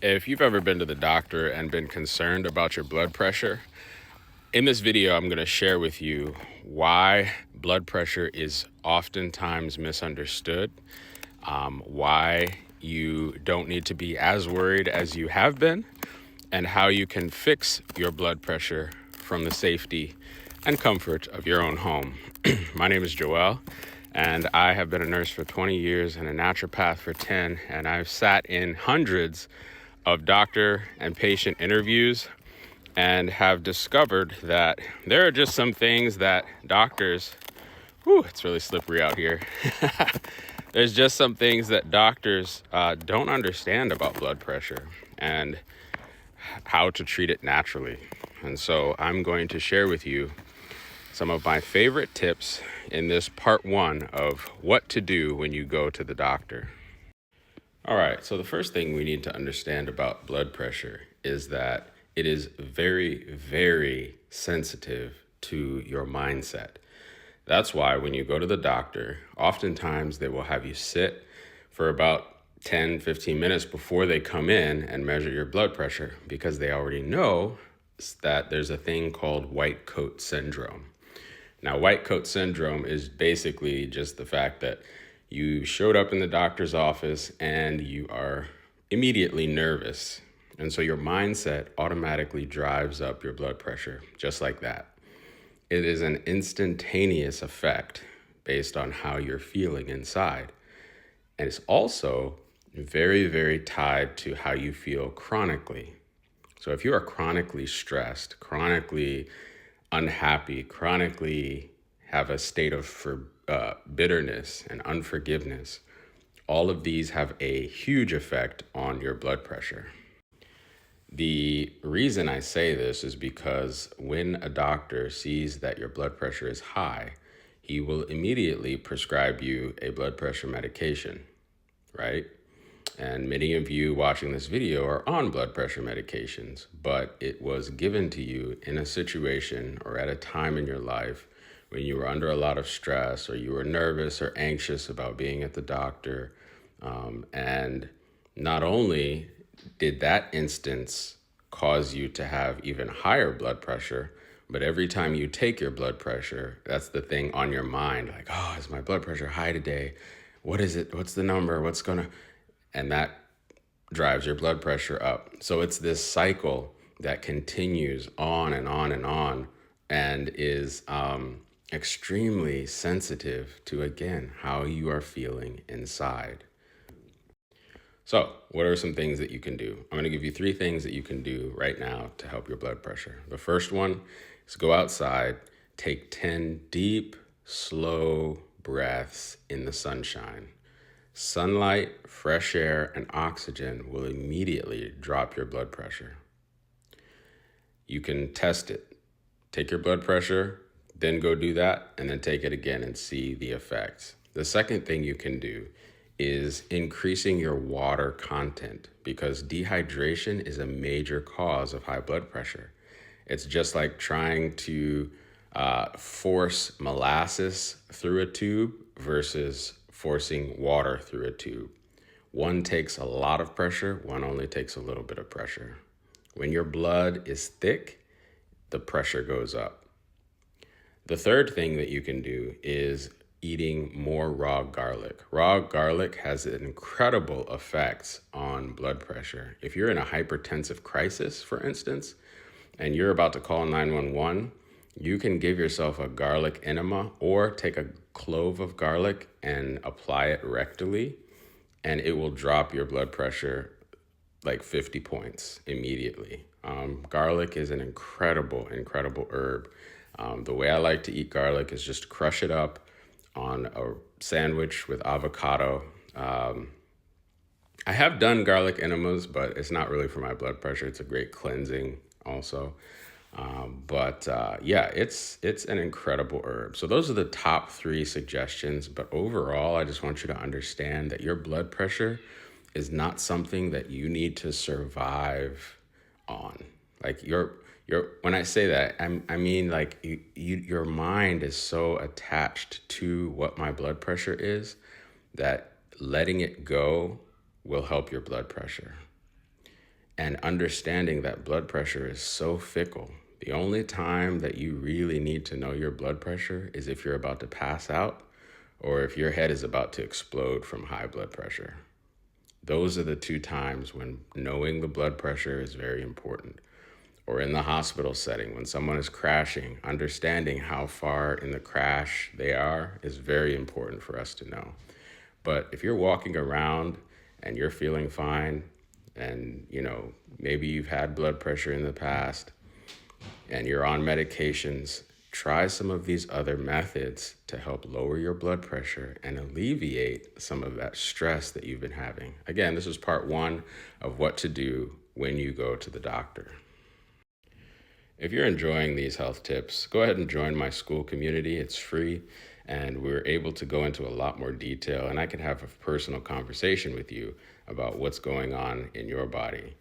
If you've ever been to the doctor and been concerned about your blood pressure, in this video, I'm going to share with you why blood pressure is oftentimes misunderstood, why you don't need to be as worried as you have been, and how you can fix your blood pressure from the safety and comfort of your own home. My name is Joel, and I have been a nurse for 20 years and a naturopath for 10, and I've sat in hundreds of doctor and patient interviews and have discovered that there are just some things that doctors, it's really slippery out here. There's just some things that doctors don't understand about blood pressure and how to treat it naturally. And so I'm going to share with you some of my favorite tips in this part one of what to do when you go to the doctor. All right, so the first thing we need to understand about blood pressure is that it is very, very sensitive to your mindset. That's why when you go to the doctor, oftentimes they will have you sit for about 10, 15 minutes before they come in and measure your blood pressure because they already know that there's a thing called white coat syndrome. Now, white coat syndrome is basically just the fact that you showed up in the doctor's office and you are immediately nervous. And so your mindset automatically drives up your blood pressure, just like that. It is an instantaneous effect based on how you're feeling inside. And it's also very, very tied to how you feel chronically. So if you are chronically stressed, chronically unhappy, chronically have a state of bitterness and unforgiveness, all of these have a huge effect on your blood pressure. The reason I say this is because when a doctor sees that your blood pressure is high, he will immediately prescribe you a blood pressure medication, right? And many of you watching this video are on blood pressure medications, but it was given to you in a situation or at a time in your life when you were under a lot of stress or you were nervous or anxious about being at the doctor. And not only did that instance cause you to have even higher blood pressure, but every time you take your blood pressure, that's the thing on your mind, like, oh, is my blood pressure high today? What is it? What's the number? And that drives your blood pressure up. So it's this cycle that continues on and on and on and is extremely sensitive to, again, how you are feeling inside. So what are some things that you can do? I'm going to give you 3 things that you can do right now to help your blood pressure. The first one is go outside, take 10 deep, slow breaths in the sunshine. Sunlight, fresh air, and oxygen will immediately drop your blood pressure. You can test it. Take your blood pressure, then go do that, and then take it again and see the effects. The second thing you can do is increasing your water content because dehydration is a major cause of high blood pressure. It's just like trying to force molasses through a tube versus forcing water through a tube. One takes a lot of pressure, one only takes a little bit of pressure. When your blood is thick, the pressure goes up. The third thing that you can do is eating more raw garlic. Raw garlic has an incredible effects on blood pressure. If you're in a hypertensive crisis, for instance, and you're about to call 911, you can give yourself a garlic enema or take a clove of garlic and apply it rectally, and it will drop your blood pressure like 50 points immediately. Garlic is an incredible, incredible herb. The way I like to eat garlic is just crush it up on a sandwich with avocado. I have done garlic enemas, but it's not really for my blood pressure. It's a great cleansing also. It's an incredible herb. So those are the top 3 suggestions. But overall, I just want you to understand that your blood pressure is not something that you need to survive on. Like when I say that, I mean like your mind is so attached to what my blood pressure is that letting it go will help your blood pressure. and understanding that blood pressure is so fickle. The only time that you really need to know your blood pressure is if you're about to pass out or if your head is about to explode from high blood pressure. Those are the two times when knowing the blood pressure is very important. Or in the hospital setting, when someone is crashing, understanding how far in the crash they are is very important for us to know. But if you're walking around and you're feeling fine, and maybe you've had blood pressure in the past and you're on medications, try some of these other methods to help lower your blood pressure and alleviate some of that stress that you've been having. Again, this is part 1 of what to do when you go to the doctor. If you're enjoying these health tips, go ahead and join my school community. It's free, and we're able to go into a lot more detail, and I can have a personal conversation with you about what's going on in your body.